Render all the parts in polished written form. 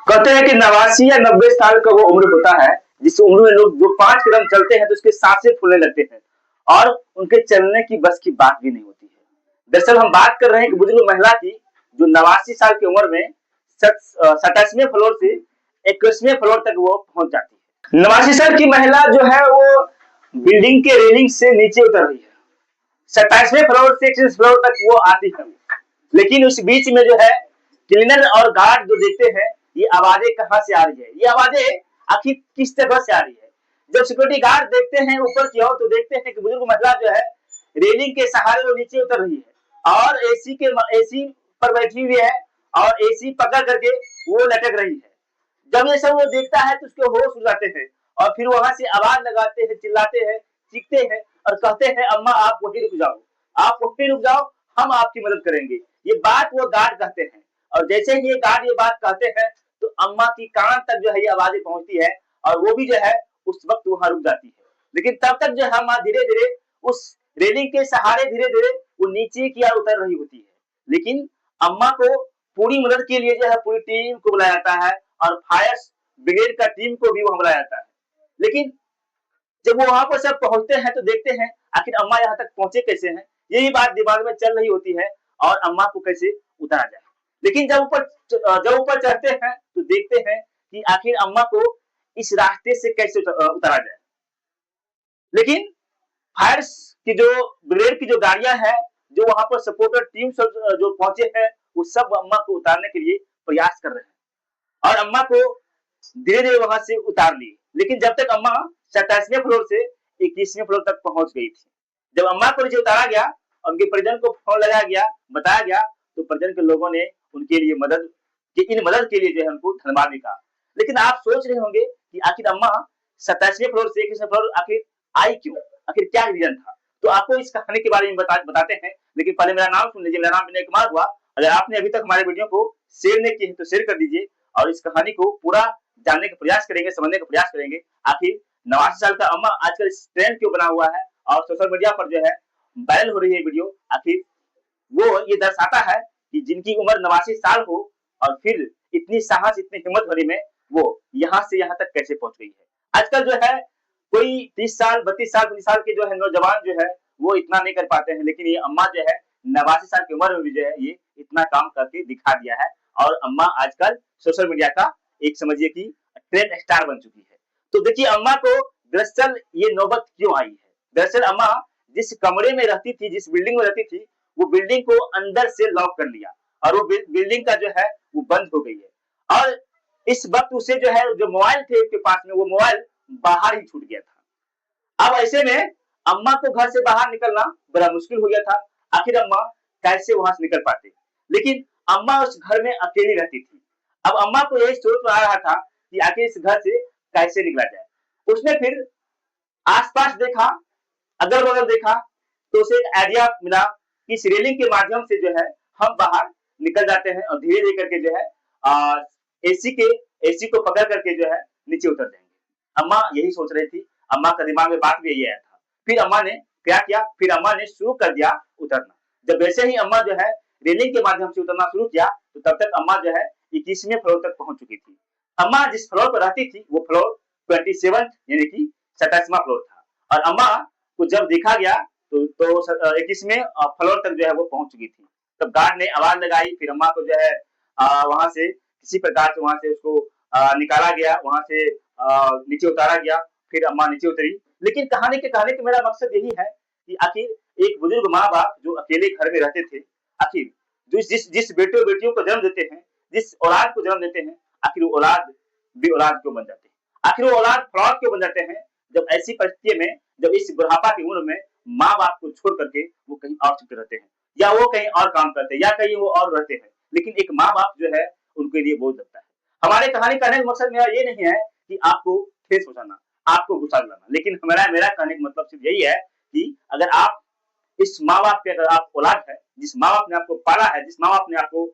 कहते हैं कि 89 या 90 साल का वो उम्र होता है जिस उम्र में लोग जो 5 कदम चलते हैं तो उसके सांसें फूलने लगते हैं और उनके चलने की बस की बात भी नहीं होती है। दरअसल हम बात कर रहे हैं कि बुजुर्ग महिला की जो 89 साल की उम्र में 27वें फ्लोर से 21वें फ्लोर तक वो पहुंच जाती है। 89 साल की महिला जो है वो बिल्डिंग के रेलिंग से नीचे उतर रही है। 27वें फ्लोर से 21वें फ्लोर तक वो आती है, लेकिन उस बीच में जो है क्लीनर और गार्ड जो देखते हैं ये आवाजें कहां से आ रही है, ये आवाजें आखिर किस तरह से आ रही है। जब सिक्योरिटी गार्ड देखते हैं ऊपर की ओर तो देखते हैं कि बुजुर्ग महिला जो है रेलिंग के सहारे वो नीचे उतर रही है और एसी पर बैठी हुई है और एसी पकड़ करके वो लटक रही है। जब ये सब वो देखता है तो उसके होश उड़ जाते हैं और फिर वहां से आवाज लगाते हैं, चिल्लाते हैं, चीखते हैं और कहते हैं अम्मा आप वहीं रुक जाओ, आप वहीं रुक जाओ, हम आपकी मदद करेंगे। ये बात वो गार्ड कहते हैं और जैसे ही ये गार्ड ये बात कहते हैं तो अम्मा की कान तक जो है ये आवाजें पहुंचती है और वो भी जो है उस वक्त वहां रुक जाती है। लेकिन तब तक जो है अम्मा धीरे धीरे उस रेलिंग के सहारे धीरे धीरे वो नीचे की ओर उतर रही होती है। लेकिन अम्मा को पूरी मदद के लिए जो है पूरी टीम को बुलाया जाता है और फायर ब्रिगेड का टीम को भी वहां बुलाया जाता है। लेकिन जब वो वहां पर सब पहुंचते हैं तो देखते हैं आखिर अम्मा यहाँ तक पहुंचे कैसे हैं, यही बात दिमाग में चल रही होती है और अम्मा को कैसे उतारा जाए। लेकिन जब ऊपर चढ़ते हैं तो देखते हैं कि आखिर अम्मा को इस रास्ते से कैसे उतारा जाए। लेकिन फायर की जो ब्रिगेड की जो गाड़ियां हैं, जो वहां पर सपोर्टर टीम सब जो पहुंचे हैं वो सब अम्मा को उतारने के लिए प्रयास कर रहे हैं और अम्मा को धीरे धीरे वहां से उतार ली। लेकिन जब तक अम्मा 27वें फ्लोर से 21वें फ्लोर तक पहुंच गई थी, जब अम्मा को नीचे उतारा गया और उनके परिजन को फोन लगाया गया, बताया गया तो परिजन के लोगों ने उनके लिए इन मदद के लिए जो है उनको धन्यवाद भी कहा। लेकिन आप सोच रहे होंगे कि आखिर अम्मा 27वें फ्लोर से 21वें फ्लोर आखिर आई क्यों, आखिर क्या रीजन था। तो आपको इस कहानी के बारे में बताते हैं, लेकिन पहले मेरा नाम सुन लीजिए। मेरा नाम विनय कुमार हुआ। अगर आपने अभी तक हमारे वीडियो को शेयर नहीं किए तो शेयर कर दीजिए और इस कहानी को पूरा जानने का प्रयास करेंगे, समझने का प्रयास करेंगे। आखिर 89 साल का अम्मा आजकल इस ट्रेंड क्यों बना हुआ है और सोशल मीडिया पर जो है वायरल हो रही है वीडियो, आखिर वो ये दर्शाता है कि जिनकी उम्र 89 साल हो और फिर इतनी साहस, इतनी हिम्मत भरी में वो यहाँ से यहाँ तक कैसे पहुंच गई है। आजकल जो है कोई 30 साल, 32 साल, 30 साल के जो है नौजवान जो है वो इतना नहीं कर पाते हैं, लेकिन ये अम्मा जो है 89 साल की उम्र में भी जो है ये इतना काम करके दिखा दिया है और अम्मा आजकल सोशल मीडिया का एक समझिए कि ट्रेंड स्टार बन चुकी है। तो देखिए अम्मा को दरअसल ये नौबत क्यों आई है। दरअसल अम्मा जिस कमरे में रहती थी, जिस बिल्डिंग में रहती थी, वो बिल्डिंग को अंदर से लॉक कर लिया और वो बिल्डिंग का जो है वो बंद हो गई है और इस वक्त उसे जो है जो मोबाइल थे उसके पास में वो मोबाइल बाहर ही छूट गया था। अब ऐसे में अम्मा को घर से बाहर निकलना बड़ा मुश्किल हो गया था। आखिर अम्मा कैसे वहां से निकल पाती, लेकिन अम्मा उस घर में अकेली रहती थी। अब अम्मा को यही सोच आ रहा था कि आखिर इस घर से कैसे निकला जाए। उसने फिर आसपास देखा, अगल बगल देखा तो उसे एक आइडिया मिला कि इस रेलिंग के माध्यम से जो है हम बाहर निकल जाते हैं और धीरे धीरे करके जो है एसी को पकड़ करके जो है नीचे उतर जाएंगे। अम्मा यही सोच रही थी, अम्मा का दिमाग में बात भी यही आया था। फिर अम्मा ने क्या किया, फिर अम्मा ने शुरू कर दिया उतरना। जब वैसे ही अम्मा जो है रेलिंग के माध्यम से उतरना शुरू किया तो तब तक अम्मा जो है 21वें फ्लोर तक पहुंच चुकी थी। अम्मा जिस फ्लोर पर रहती थी वो फ्लोर 27 यानी कि 27वां फ्लोर था और अम्मा को जब देखा गया तो 21वें फ्लोर तक जो है वो पहुंच चुकी थी। तब गार्ड ने आवाज लगाई, फिर अम्मा को जो है वहां से किसी प्रकार से वहां से उसको निकाला गया, वहां से नीचे उतारा गया, फिर अम्मा नीचे उतरी। लेकिन कहानी के कहने का मेरा मकसद यही है कि आखिर एक बुजुर्ग माँ बाप जो अकेले घर में रहते थे, आखिर जिस जिस बेटे बेटियों को जन्म देते हैं, जिस औलाद को जन्म देते हैं, आखिर वो औलाद भी औलाद क्यों बन जाते हैं, आखिर वो औलाद फ्रॉड क्यों बन जाते हैं। जब ऐसी परिस्थिति में, जब इस बुढ़ापा की उम्र में माँ बाप को छोड़ करके वो कहीं और चुके रहते हैं या वो कहीं और काम करते हैं या कहीं वो और रहते हैं, लेकिन एक माँ बाप जो है उनके लिए बोझ लगता है। हमारे कहानी कहने का मकसद मेरा ये नहीं है कि आपको ठेस पहुंचाना, आपको गुस्सा दिलाना, लेकिन मेरा कहने का मतलब सिर्फ यही है कि अगर आप इस माँ बाप के अगर आप औलाद है, जिस माँ बाप ने आपको पाला है, जिस माँ बाप ने आपको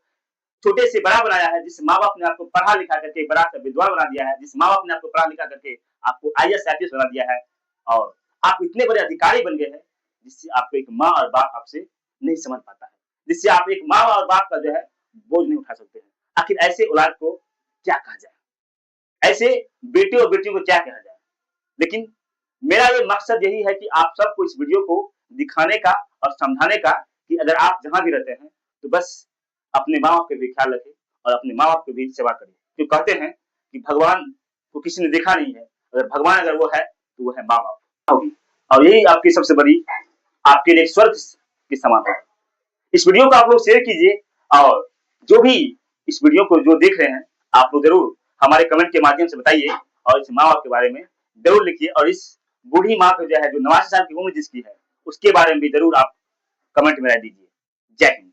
छोटे से बड़ा बनाया है, जिस माँ बाप ने आपको पढ़ा लिखा करके बड़ा से विद्वान बना दिया है, जिस माँ बाप ने आपको पढ़ा लिखा करके आपको आईएएस आईपीएस बना दिया है और आप इतने बड़े अधिकारी बन गए हैं जिससे आपको एक माँ और बाप आपसे नहीं समझ पाता है, जिससे आप एक माँ और बाप का जो है बोझ नहीं उठा सकते हैं। आखिर ऐसे औलाद को क्या कहा जाए, ऐसे बेटे और बेटियों को क्या कहा जाए। लेकिन मेरा ये मकसद यही है कि आप सबको इस वीडियो को दिखाने का और समझाने का कि अगर आप जहाँ भी रहते हैं तो बस अपने माँ बाप का भी ख्याल रखें और अपने माँ बाप की भी सेवा करें। जो कहते हैं कि भगवान को किसी ने देखा नहीं है, अगर भगवान अगर वो है तो वो है माँ बाप होगी, और यही आपकी सबसे बड़ी आपके लिए स्वर्ग के समान है। इस वीडियो को आप लोग शेयर कीजिए और जो भी इस वीडियो को जो देख रहे हैं आप लोग जरूर हमारे कमेंट के माध्यम से बताइए और इस माँ बाप के बारे में जरूर लिखिए और इस बूढ़ी माँ को जो है जो 89 साल की उम्र जिसकी है उसके बारे में भी जरूर आप कमेंट में राय दीजिए। जय हिंद।